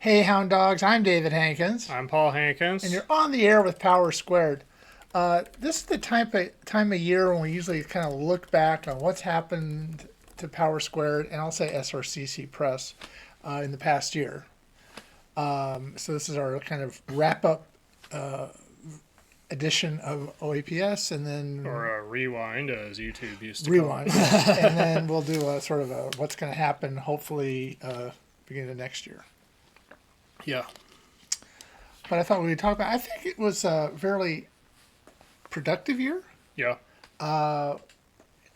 Hey, Hound Dogs, I'm David Hankins, I'm Paul and Hankins. you're on the air with Power Squared. This is the time of year when we usually kind of look back on what's happened to Power Squared, and I'll say SRCC Press, in the past year. So this is our kind of wrap-up edition of OAPS, and then Or a rewind, as YouTube used to call rewind, it. and then we'll do a sort of a what's going to happen, hopefully, beginning of next year. Yeah. But I thought we would talk about. I think it was a fairly productive year. Yeah.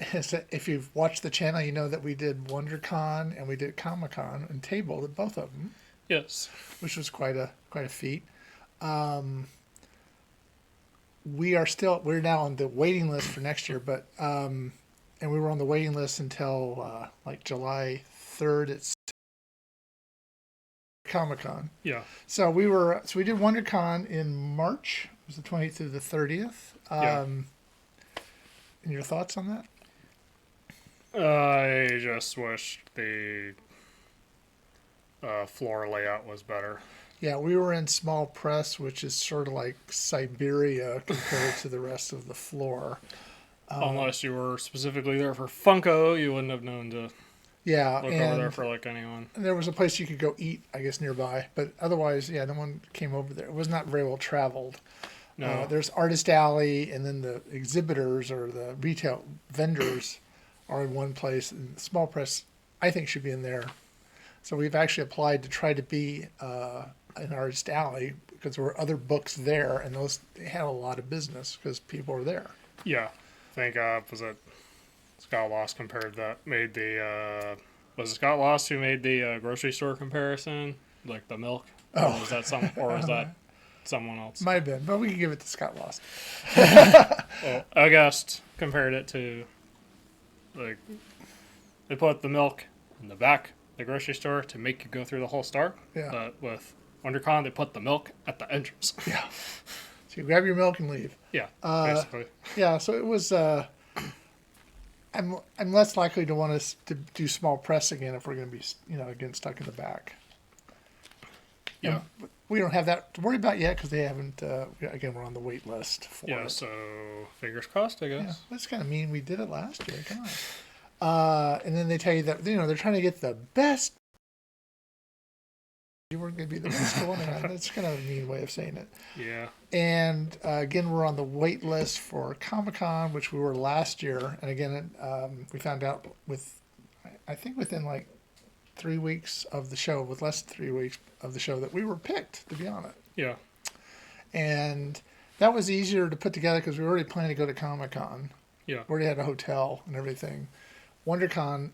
If you've watched the channel, you know that we did WonderCon and we did Comic Con and tabled at both of them, Yes. which was quite a feat. We're now on the waiting list for next year, but and we were on the waiting list until like July 3rd at Comic Con. Yeah. So we did WonderCon in March. It was the 20th through the 30th. Yeah. And your thoughts on that? I just wish the floor layout was better. Yeah, we were in small press, which is sort of like Siberia compared to the rest of the floor. Unless you were specifically there for Funko, you wouldn't have known to Yeah, look over there for like anyone. there was a place you could go eat, I guess, nearby. But otherwise, yeah, no one came over there. It was not very well traveled. No. There's Artist Alley, and then the exhibitors or the retail vendors are in one place. And the small press, I think, should be in there. So we've actually applied to try to be in Artist Alley because there were other books there, and they had a lot of business because people were there. Yeah. I think, was it Scott Lost compared that, made the, was it Scott Lost who made the grocery store comparison? Like the milk? Oh. Or was that someone else? Might have been, but we can give it to Scott Lost. Well, August compared it to, like, they put the milk in the back of the grocery store to make you go through the whole store. Yeah. But with WonderCon, they put the milk at the entrance. Yeah. So you grab your milk and leave. Yeah, basically. Yeah, so it was. I'm less likely to want us to do small press again if we're going to be again stuck in the back. Yeah. And we don't have that to worry about yet because they haven't. Again, we're on the wait list for Yeah, it. so fingers crossed, I Yeah, guess. that's kind of mean. We did it last year. Come on. And then they tell you that they're trying to get the best. You weren't going to be the best one. That's kind of a mean way of saying it. Yeah. And again, we're on the wait list for Comic-Con, which we were last year. And again, we found out I think within like 3 weeks of the show, with less than 3 weeks of the show, that we were picked to be on it. Yeah. And that was easier to put together because we were already planning to go to Comic-Con. Yeah. We already had a hotel and everything. WonderCon,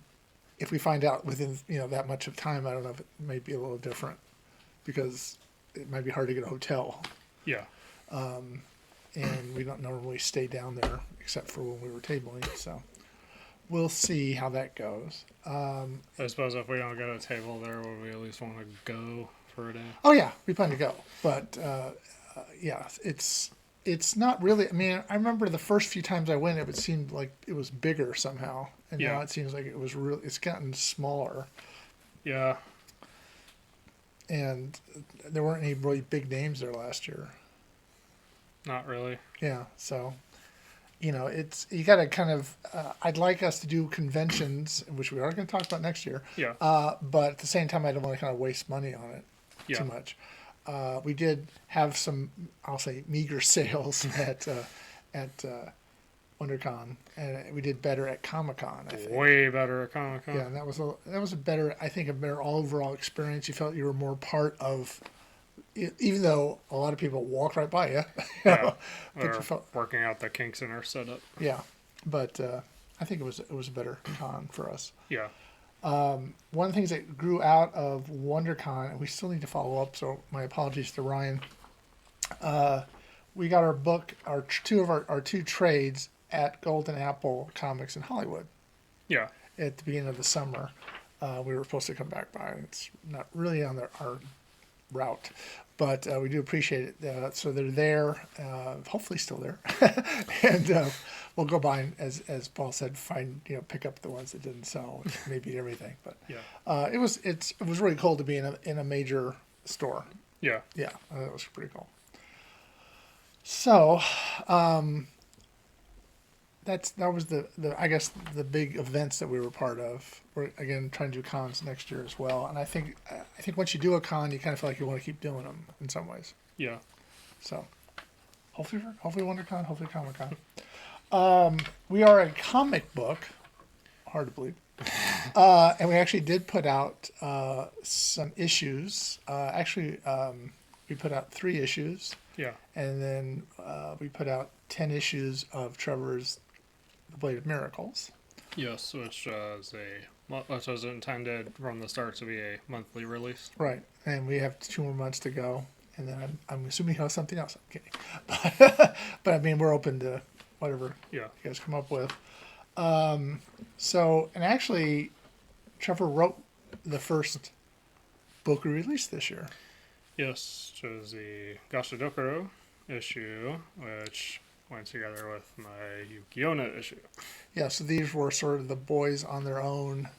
if we find out within that much of time, I don't know if it may be a little different because it might be hard to get a hotel. Yeah. And we don't normally stay down there except for when we were tabling. So we'll see how that goes. I suppose if we don't get a table there, would we at least want to go for a day? Oh yeah, we plan to go, but yeah, it's not really. I mean, I remember the first few times I went, it seemed like it was bigger somehow, and Yeah. now it seems like it's gotten smaller, Yeah. and there weren't any really big names there last year. Not really. Yeah, so it's you got to kind of. I'd like us to do conventions, which we are going to talk about next year. Yeah. But at the same time, I don't want to kind of waste money on it Yeah. too much. We did have some, I'll say, meager sales at WonderCon, and we did better at Comic-Con, I think. Way better at Comic Con. Yeah, and that was a better, I think, a better overall experience. You felt you were more part of, even though a lot of people walked right by you. Yeah. But We're you felt, working out the kinks in our setup. yeah, but I think it was a better con for us. Yeah. One of the things that grew out of WonderCon, and we still need to follow up, so my apologies to Ryan. We got our book, our two trades at Golden Apple Comics in Hollywood Yeah. at the beginning of the summer. We were supposed to come back by. It's not really on our route, but we do appreciate it. So they're there, hopefully still there, and we'll go by and, as Paul said, pick up the ones that didn't sell, maybe everything. But Yeah. it was really cool to be in a major store. Yeah. Yeah, that was pretty cool. So, that was the I guess the big events that we were part of. We're again trying to do cons next year as well, and I think once you do a con, you kind of feel like you want to keep doing them in some ways. Yeah. So, hopefully WonderCon, hopefully Comic Con. We are a comic book, hard to believe, and we actually did put out some issues. We put out 3 issues. Yeah. And then we put out 10 issues of Trevor's The Blade of Miracles. Yes, which was intended from the start to be a monthly release. Right. And we have 2 more months to go. And then I'm assuming he'll have something else. I'm kidding. But I mean, we're open to whatever Yeah. you guys come up with. And actually, Trevor wrote the first book we released this year. Yes, which was the Gashadokuro issue, which went together with my Yukiona issue. Yeah, so these were sort of the boys on their own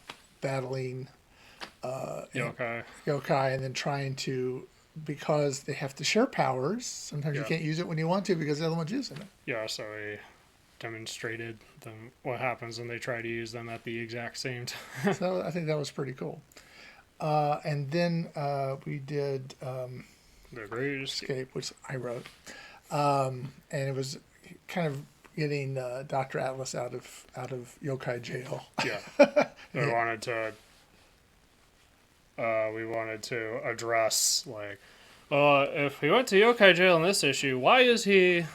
battling yokai, and then trying to, because they have to share powers, sometimes you can't use it when you want to because the other one's using it. Yeah, so we demonstrated them what happens when they try to use them at the exact same time. So I think that was pretty cool. And then we did The Great Escape, which I wrote. And it was kind of getting Dr. Atlas out of yokai jail. Yeah. We wanted to address, like, if he went to yokai jail in this issue, why is he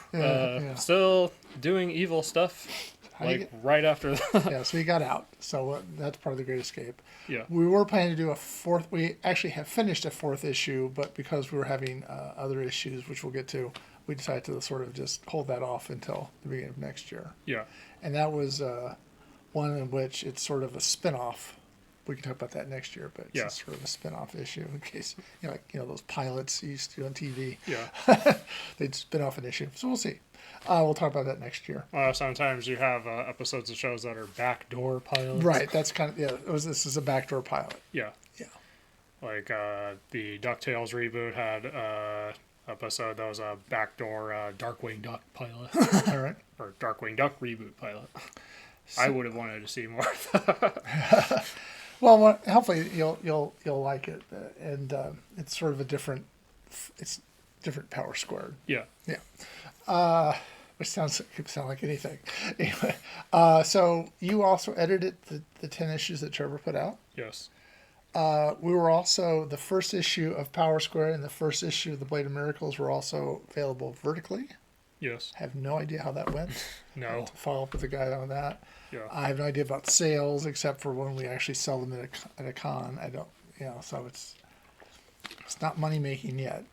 still doing evil stuff? Right after that. Yeah, so he got out. So that's part of the Great Escape. Yeah. We were planning to do a 4th. We actually have finished a 4th issue, but because we were having other issues, which we'll get to, we decided to sort of just hold that off until the beginning of next year. Yeah. And that was one in which it's sort of a spin-off. We can talk about that next year, but it's sort of a spin-off issue in case, those pilots you used to do on TV. Yeah. They'd spin off an issue. So we'll see. We'll talk about that next year. Sometimes you have episodes of shows that are backdoor pilots. Right. That's kind of, this is a backdoor pilot. Yeah. Yeah. Like the DuckTales reboot had episode that was a backdoor Darkwing Duck pilot. All right. Or Darkwing Duck reboot pilot. So, I would have wanted to see more. Well, hopefully you'll like it, and it's sort of different power squared. Yeah. Yeah. Which could sound like anything. Anyway, so you also edited the 10 issues that Trevor put out. Yes. We were also, the first issue of Power Square and the first issue of The Blade of Miracles were also available vertically. Yes. I have no idea how that went. No. I'll have to follow up with the guy on that. Yeah. I have no idea about sales except for when we actually sell them at a con. I don't, so it's not money making yet,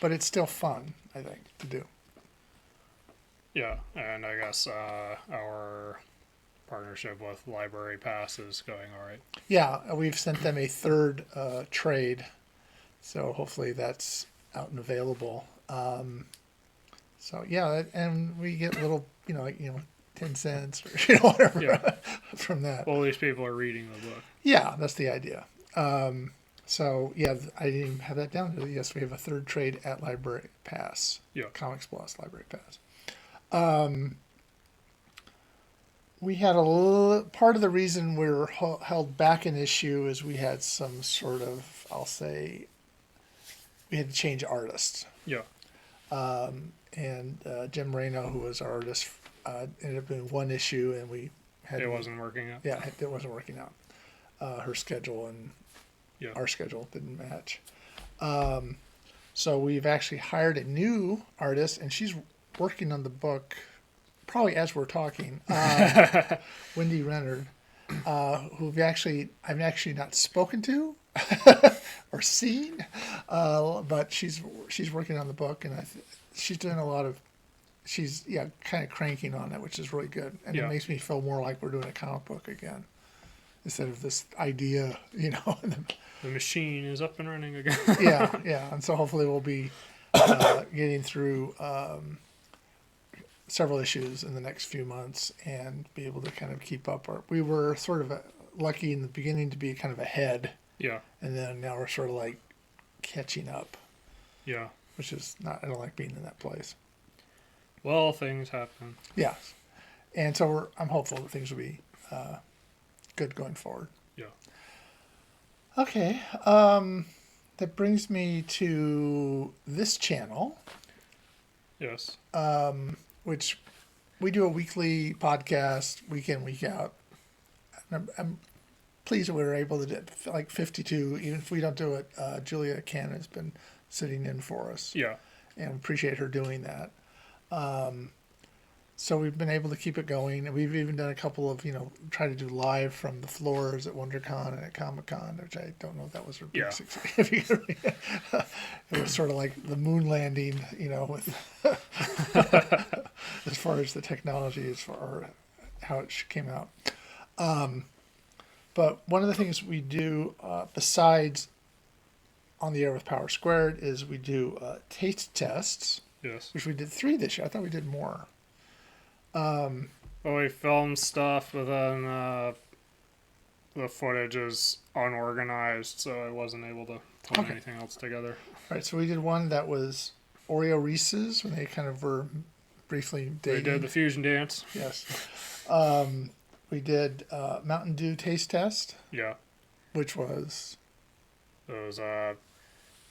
but it's still fun, I think, to do. Yeah, and I guess our partnership with Library Pass is going all right. Yeah, we've sent them a 3rd trade, so hopefully that's out and available. So yeah, and we get little, 10 cents or whatever from that. Well, these people are reading the book. Yeah, that's the idea. So yeah, I didn't even have that down. Yes, we have a 3rd trade at Library Pass. Yeah. Comics Plus Library Pass. We had part of the reason we were held back an issue is we had some sort of, I'll say, we had to change artists. Yeah. And Jim Reno, who was our artist, ended up doing 1 issue, and we had. It wasn't working out. Yeah, it wasn't working out. Her schedule and our schedule didn't match. So we've actually hired a new artist, and she's working on the book, probably as we're talking. Wendy Renard, who I've actually not spoken to or seen, but she's working on the book, and she's doing a lot of. She's kind of cranking on it, which is really good, and it makes me feel more like we're doing a comic book again, instead of this idea, The machine is up and running again. yeah, and so hopefully we'll be getting through several issues in the next few months and be able to kind of keep up. We were sort of lucky in the beginning to be kind of ahead, Yeah. and then now we're sort of like catching up, Yeah. which is not. I don't like being in that place. Well, things happen. Yeah, and so I'm hopeful that things will be good going forward. Yeah. Okay, that brings me to this channel, Yes. which we do a weekly podcast, week in, week out. And I'm pleased that we were able to do like 52, even if we don't do it. Julia Cannon has been sitting in for us, Yeah. and appreciate her doing that. So we've been able to keep it going, and we've even done a couple of, try to do live from the floors at WonderCon and at Comic-Con, which I don't know if that was a big Yeah. success. It was sort of like the moon landing, with as far as the technology, as far how it came out. But one of the things we do, besides On the Air with Power Squared, is we do taste tests, Yes. which we did 3 this year. I thought we did more. Well, we filmed stuff, but then the footage is unorganized, so I wasn't able to put Okay. anything else together. All right, so we did one that was Oreo Reese's when they kind of were briefly dating. We did the fusion dance. Yes. We did Mountain Dew taste test, Yeah. which was It was, well,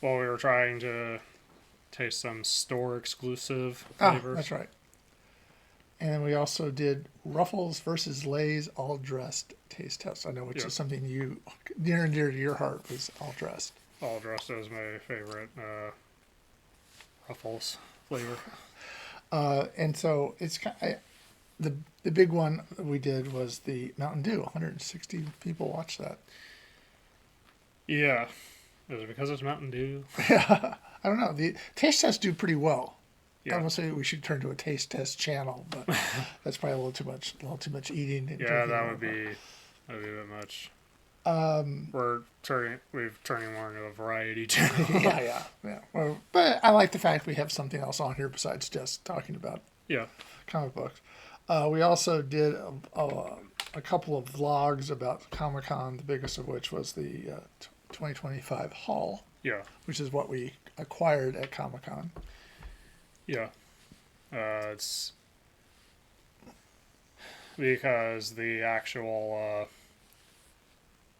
we were trying to taste some store exclusive flavors. that's right. And then we also did Ruffles versus Lay's all dressed taste test. I know, which Yeah. is something you near and dear to your heart, was all dressed. All dressed as my favorite Ruffles flavor. And so it's the big one that we did was the Mountain Dew. 160 people watched that. Yeah. Is it because it's Mountain Dew? I don't know. The taste tests do pretty well. Yeah. I would say we should turn to a taste test channel, but that's probably a little too much eating. And Yeah, drinking. that'd be a bit much. We've turning more into a variety channel. yeah. Well, but I like the fact we have something else on here besides just talking about Yeah. comic books. We also did a couple of vlogs about Comic-Con, the biggest of which was the 2025 haul, Yeah. which is what we acquired at Comic-Con. Yeah. It's because the actual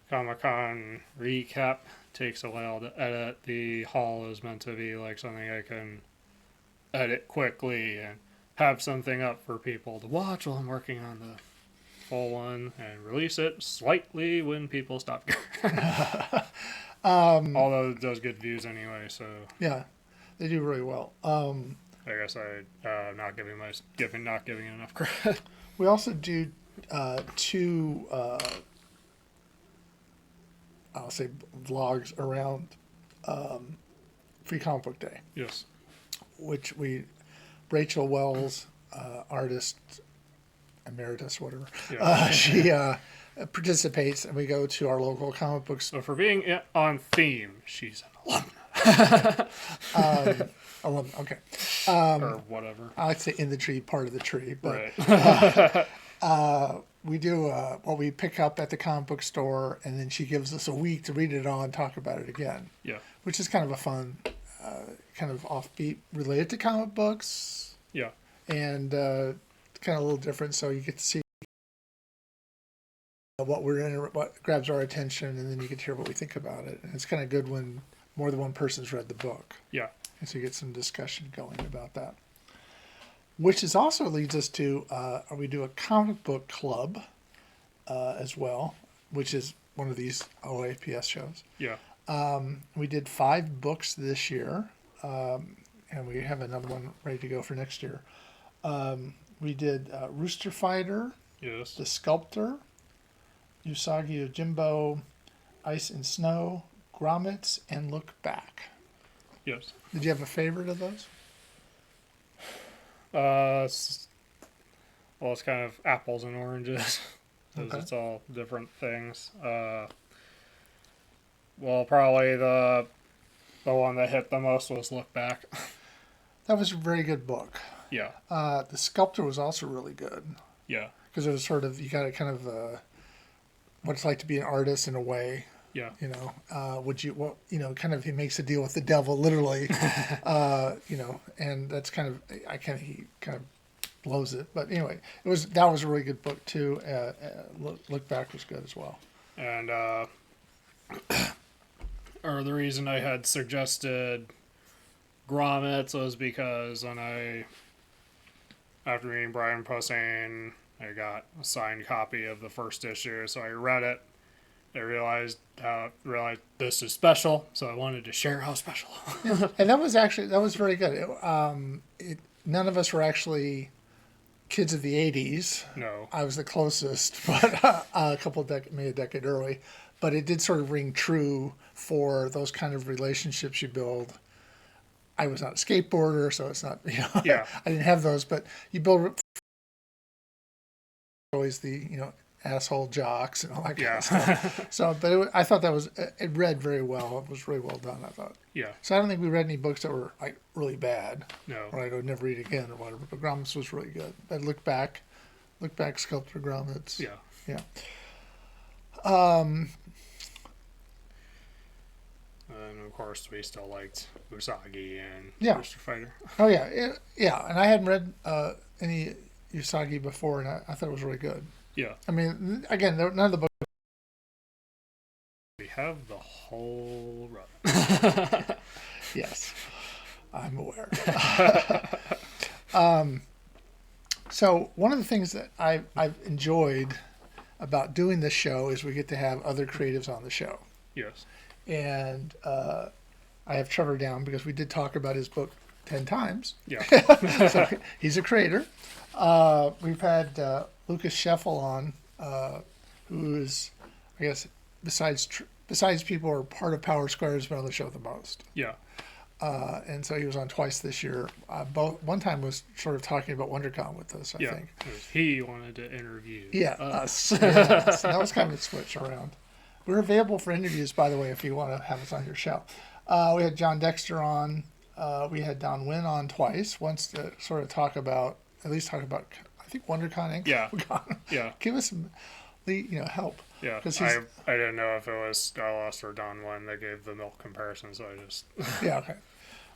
Comic-Con recap takes a while to edit. The haul is meant to be like something I can edit quickly and have something up for people to watch while I'm working on the full one and release it slightly when people stop. Although it does get views anyway, so Yeah, they do really well. I guess I not giving it enough credit. We also do 2, I'll say, vlogs around Free Comic Book Day, Yes. which Rachel Wells, artist emeritus, whatever, Yeah. she participates, and we go to our local comic book store. So for being on theme, she's an alumna. Okay. Or whatever. I like to say in the tree, part of the tree, but Right. we do what we pick up at the comic book store, and then she gives us a week to read it all and talk about it again. Yeah. Which is kind of a fun, kind of offbeat, related to comic books, Yeah. and kind of a little different. So you get to see what what grabs our attention, and then you get to hear what we think about it. And it's kind of good when more than one person's read the book. Yeah. And so you get some discussion going about that. Which is also leads us to, we do a comic book club as well, which is one of these OAPS shows. Yeah. We did 5 books this year, and we have another one ready to go for next year. We did Rooster Fighter, Yes. The Sculptor, Usagi Yojimbo, Ice and Snow, Grommets, and Look Back. Yes. Did you have a favorite of those? It's kind of apples and oranges, because Okay. it's all different things. Well, probably the one that hit the most was Look Back. That was a very good book. Yeah. The Sculptor was also really good, Yeah. because it was sort of, you got to kind of what it's like to be an artist in a way, Yeah. You know, would you, well, you know, kind of he makes a deal with the devil, literally, you know, and that's kind of, he kind of blows it. But anyway, that was a really good book too. Look Back was good as well. And, or the reason I had suggested grommets was because after reading Brian Posehn, I got a signed copy of the first issue, so I read it. I realized this is special, so I wanted to share how special. And that was very good. None of us were actually kids of the '80s. No. I was the closest, but maybe a decade early. But it did sort of ring true for those kind of relationships you build. I was not a skateboarder, so it's not, you know, Yeah. I didn't have those, but you build always the, you know, asshole jocks and all that kind of stuff. So, but I thought it read very well. It was really well done, I thought. Yeah. So I don't think we read any books that were like really bad. No. Or I would never read again or whatever. But Grommets was really good. But Look Back, Sculptor Grommets. Yeah. Yeah. And of course, we still liked Usagi and Yeah. Mr. Fighter. Oh yeah, yeah. And I hadn't read any Usagi before, and I thought it was really good. Yeah. I mean, again, none of the books. We have the whole run. Yes, I'm aware. So one of the things that I've enjoyed about doing this show is we get to have other creatives on the show. Yes. And I have Trevor down because we did talk about his book 10 times. Yeah. So he's a creator. We've had Lucas Scheffel on, who is, I guess, besides people who are part of Power Square, has been on the show the most. Yeah. And so he was on twice this year. One time was sort of talking about WonderCon with us, I think. He wanted to interview us. Yeah, so that was kind of a switch around. We're available for interviews, by the way, if you want to have us on your show. We had John Dexter on. We had Don Wynn on twice. Once to sort of talk about, I think, WonderCon and Comic-Con. Yeah. Give us some, help. Yeah. I didn't know if it was Stardust or Don Wynn that gave the milk comparison, so I just... Yeah, okay.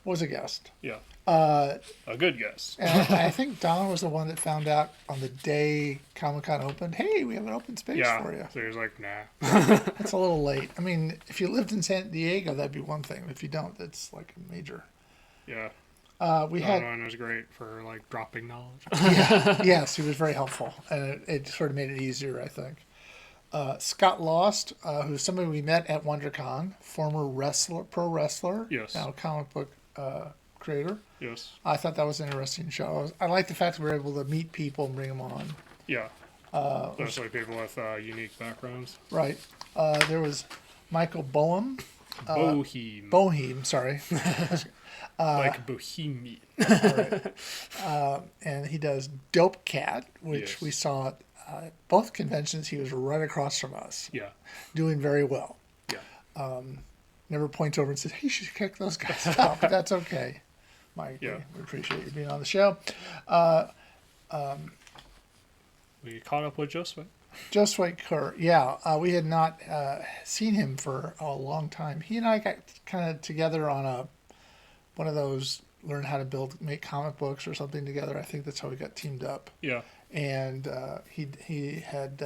Was a guest. Yeah. A good guest. And I think Don was the one that found out on the day Comic-Con opened, hey, we have an open space for you. So he was like, nah. That's a little late. I mean, if you lived in San Diego, that'd be one thing. If you don't, that's like a major. Yeah. Don Wynn was great for like dropping knowledge. Yes, he was very helpful. And it sort of made it easier, I think. Scott Lost, who's somebody we met at WonderCon, former pro wrestler, yes, now comic book creator. Yes. I thought that was an interesting show. I like the fact that we were able to meet people and bring them on. Yeah. Especially people with unique backgrounds. Right. There was Michael Boehm. Boehm, sorry. Like Bohemian. Right. And he does Dope Cat, which we saw at both conventions. He was right across from us. Yeah. Doing very well. Yeah. Never points over and says, hey, you should kick those guys out. But that's okay. Mike, we appreciate you being on the show. We caught up with Josue. Josue Kerr, we had not seen him for a long time. He and I got kind of together on one of those learn how to make comic books or something together. I think that's how we got teamed up. Yeah. And he had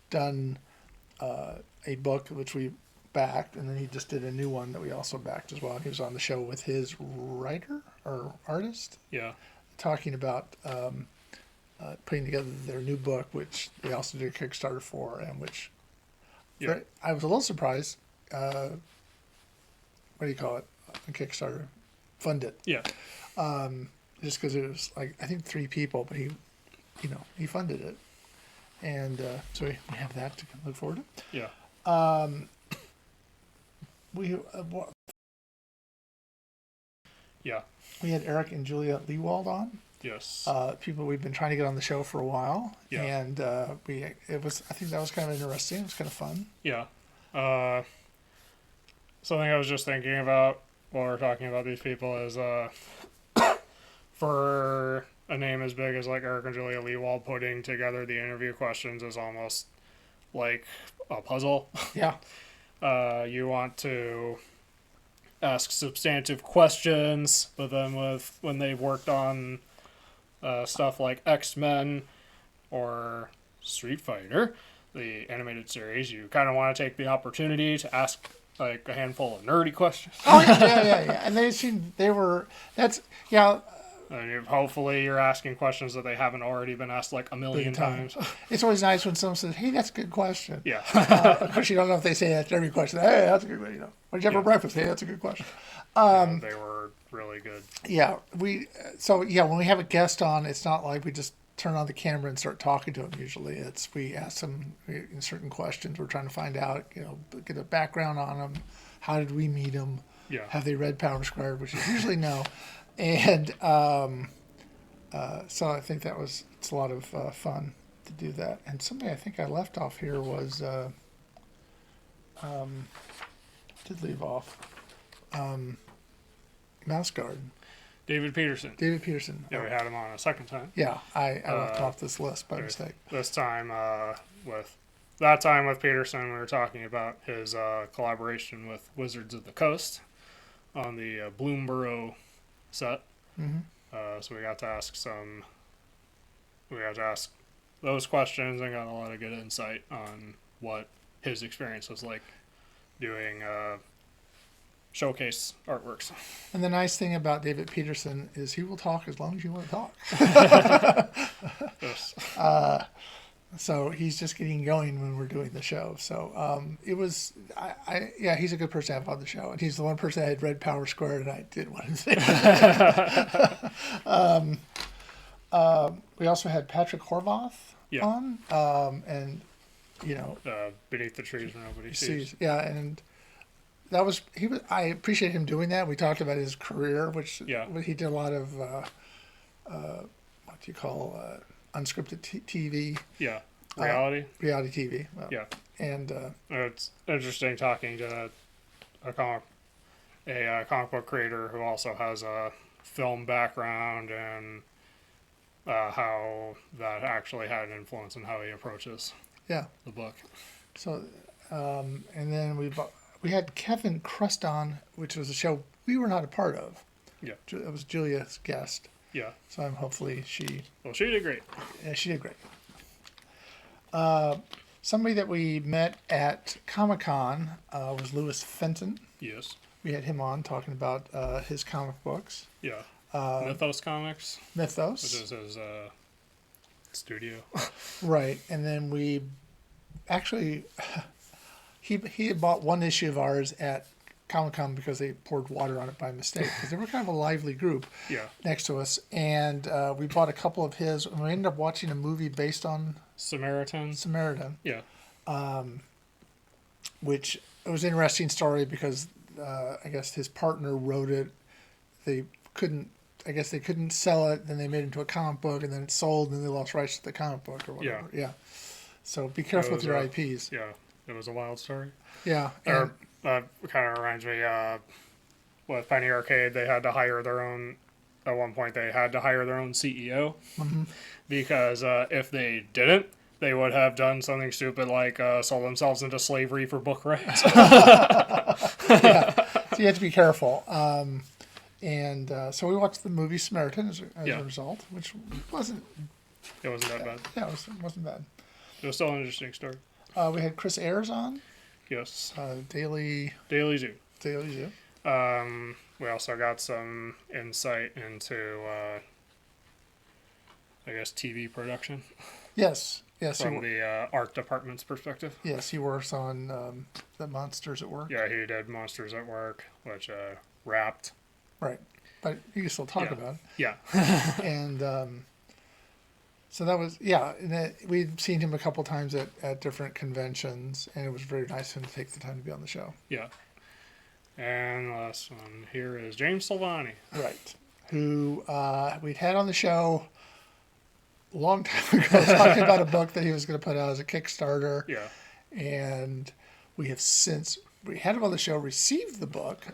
done a book which we backed, and then he just did a new one that we also backed as well. He was on the show with his writer or artist. Yeah. Talking about putting together their new book, which they also did a Kickstarter for, and which I was a little surprised. What do you call it? A Kickstarter funded. Yeah. Just because it was like, I think 3 people, but he funded it, and so we have that to look forward to. Yeah. We had Eric and Julia Leewald on. Yes. People we've been trying to get on the show for a while. Yeah. And I think that was kind of interesting. It was kind of fun. Yeah. Something I was just thinking about while we're talking about these people is for a name as big as like Eric and Julia Leewald, putting together the interview questions is almost like a puzzle. Yeah. You want to ask substantive questions, but then when they've worked on stuff like X-Men or Street Fighter, the animated series, you kind of want to take the opportunity to ask like a handful of nerdy questions. Oh yeah. And yeah. And hopefully you're asking questions that they haven't already been asked like a million times. It's always nice when someone says, "Hey, that's a good question." Yeah. Of course, you don't know if they say that to every question. Hey, that's a good question. What did you have for breakfast? Hey, that's a good question. They were really good. Yeah, when we have a guest on, it's not like we just turn on the camera and start talking to them. Usually, it's we ask them certain questions. We're trying to find out, get a background on them. How did we meet them? Yeah. Have they read Power Squared? Which is usually no. And so I think it's a lot of fun to do that. And somebody I think I left off here was did leave off Mouse Garden. David Peterson. David Peterson. Yeah, we had him on a second time. Yeah, I left off this list by mistake. This time with Peterson, we were talking about his collaboration with Wizards of the Coast on the Bloomborough set. Mm-hmm. So we got to ask those questions and got a lot of good insight on what his experience was like doing showcase artworks. And the nice thing about David Peterson is he will talk as long as you want to talk. Yes. So he's just getting going when we're doing the show. So it was, he's a good person to have on the show. And he's the one person that had read Power Squared, and I did want to say that. We also had Patrick Horvath on. And, Beneath the Trees Where Nobody Sees. Yeah, and I appreciate him doing that. We talked about his career, which he did a lot of, what do you call unscripted TV. Yeah, reality TV. Well, yeah, and it's interesting talking to a comic book creator who also has a film background and how that actually had an influence on how he approaches the book. So, and then we had Kevin Crust on, which was a show we were not a part of. Yeah, it was Julia's guest. Yeah. So hopefully she did great. Yeah, she did great. Somebody that we met at Comic-Con was Louis Fenton. Yes. We had him on talking about his comic books. Yeah. Mythos Comics. Mythos. Which is his studio. Right. And then we actually, he had bought one issue of ours at Comic-Con because they poured water on it by mistake, because they were kind of a lively group next to us, and we bought a couple of his, and we ended up watching a movie based on Samaritan. Yeah. Which it was an interesting story because I guess his partner wrote it. They couldn't sell it, then they made it into a comic book, and then it sold, and they lost rights to the comic book or whatever. Yeah. So be careful with your IPs. Yeah, it was a wild story. Yeah. Kind of reminds me, with Penny Arcade, they had to hire their own, at one point they had to hire their own CEO, because if they didn't, they would have done something stupid like sold themselves into slavery for book rights. So you have to be careful. And so we watched the movie Samaritan as a result, which wasn't... It wasn't that bad. Yeah, it wasn't bad. It was still an interesting story. We had Chris Ayers on. Yes. Daily Zoo. We also got some insight into, TV production. Yes. From the art department's perspective. Yes, he works on the Monsters at Work. Yeah, he did Monsters at Work, which wrapped. Right, but you can still talk about it. Yeah. And so that was, and we'd seen him a couple times at different conventions, and it was very nice of him to take the time to be on the show. Yeah. And the last one here is James Silvani. Right. Who we'd had on the show a long time ago talking about a book that he was going to put out as a Kickstarter. Yeah. And we have since, we had him on the show, received the book,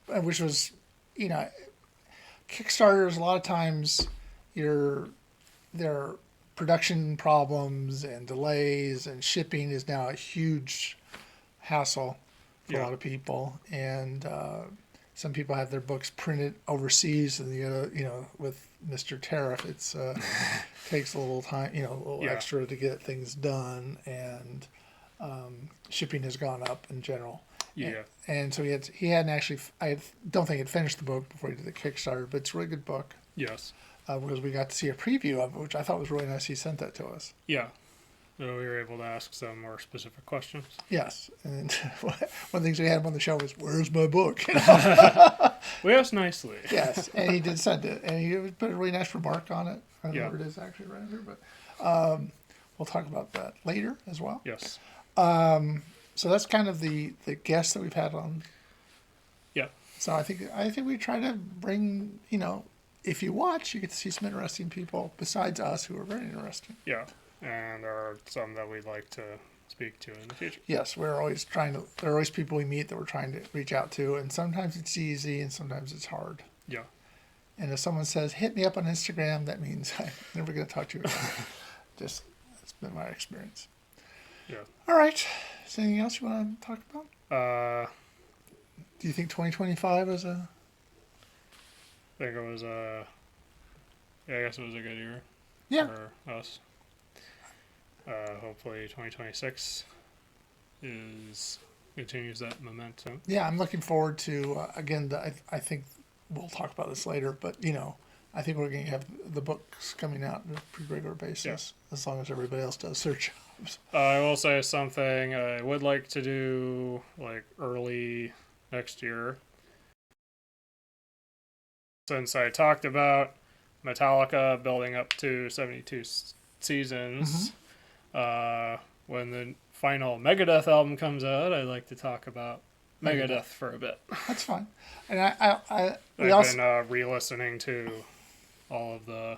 which was, Kickstarters, a lot of times there are production problems and delays, and shipping is now a huge hassle for a Yeah. lot of people, and some people have their books printed overseas, and the other, with Mr. Tariff, it's takes a little time, a little Yeah. extra to get things done, and shipping has gone up in general. Yeah. And so he hadn't actually. I don't think he'd finished the book before he did the Kickstarter, but it's a really good book. Yes. Because we got to see a preview of it, which I thought was really nice. He sent that to us. Yeah. So we were able to ask some more specific questions. Yes, and one of the things we had him on the show was, "Where's my book?" We asked nicely. Yes, and he did send it, and he put a really nice remark on it. I don't know where it is actually right here, but we'll talk about that later as well. Yes. So that's kind of the guests that we've had on. Yeah. So I think we try to bring, if you watch, you get to see some interesting people besides us who are very interesting. Yeah. And there are some that we'd like to speak to in the future. Yes, we're always trying to. There are always people we meet that we're trying to reach out to, and sometimes it's easy, and sometimes it's hard. Yeah. And if someone says, "Hit me up on Instagram," that means I'm never going to talk to you again. Just that's been my experience. Yeah. All right. Is there anything else you want to talk about? I Do you think 2025 is a? think it was a. Yeah, I guess it was a good year Yeah. for us. Hopefully 2026 continues that momentum. Yeah, I'm looking forward to again. I think we'll talk about this later, but I think we're going to have the books coming out on a pretty regular basis, as long as everybody else does their jobs. I will say something I would like to do like early next year. Since I talked about Metallica building up to 72 seasons, when the final Megadeth album comes out, I'd like to talk about Megadeth for a bit. That's fine. And I've been re-listening to all of the,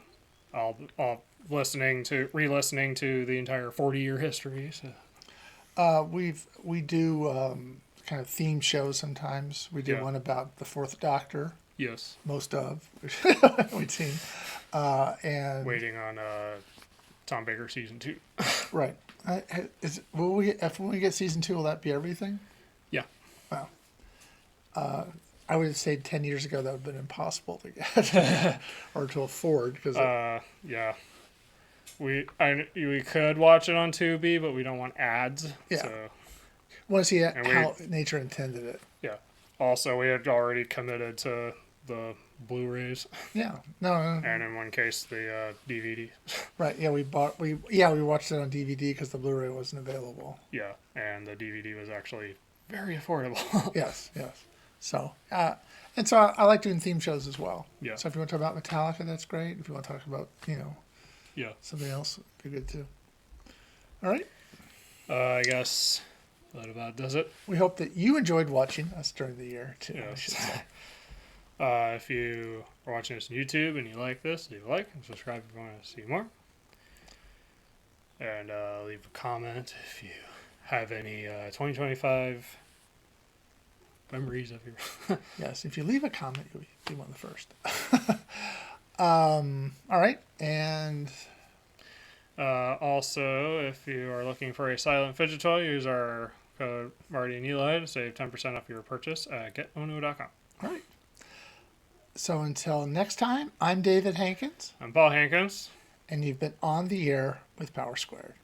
re-listening to the entire 40-year history. So. we do kind of theme shows sometimes. We did one about the Fourth Doctor. Yes. Most of we've seen, and waiting on Tom Baker season 2. Right. When we get season 2, will that be everything? Yeah. Wow. I would have said 10 years ago that would have been impossible to get or to afford because. Yeah. We could watch it on Tubi, but we don't want ads. Yeah. So. Want to see how nature intended it. Yeah. Also, we had already committed to the Blu-rays. Yeah. No. And in one case, the DVD. Right. Yeah. We watched it on DVD because the Blu-ray wasn't available. Yeah, and the DVD was actually very affordable. Yes. So, and so I like doing theme shows as well. Yeah. So if you want to talk about Metallica, that's great. If you want to talk about, yeah, something else, it'd be good too. All right. I guess that about does it. We hope that you enjoyed watching us during the year too. Yes. I should say. If you are watching this on YouTube and you like this, leave a like and subscribe if you want to see more. And leave a comment if you have any 2025 memories of your. Yes, if you leave a comment, you'll be one of the first. All right, and also, if you are looking for a silent fidget toy, use our code Marty and Eli to save 10% off your purchase at getono.com. All right. So until next time, I'm David Hankins. I'm Paul Hankins. And you've been on the air with Power Squared.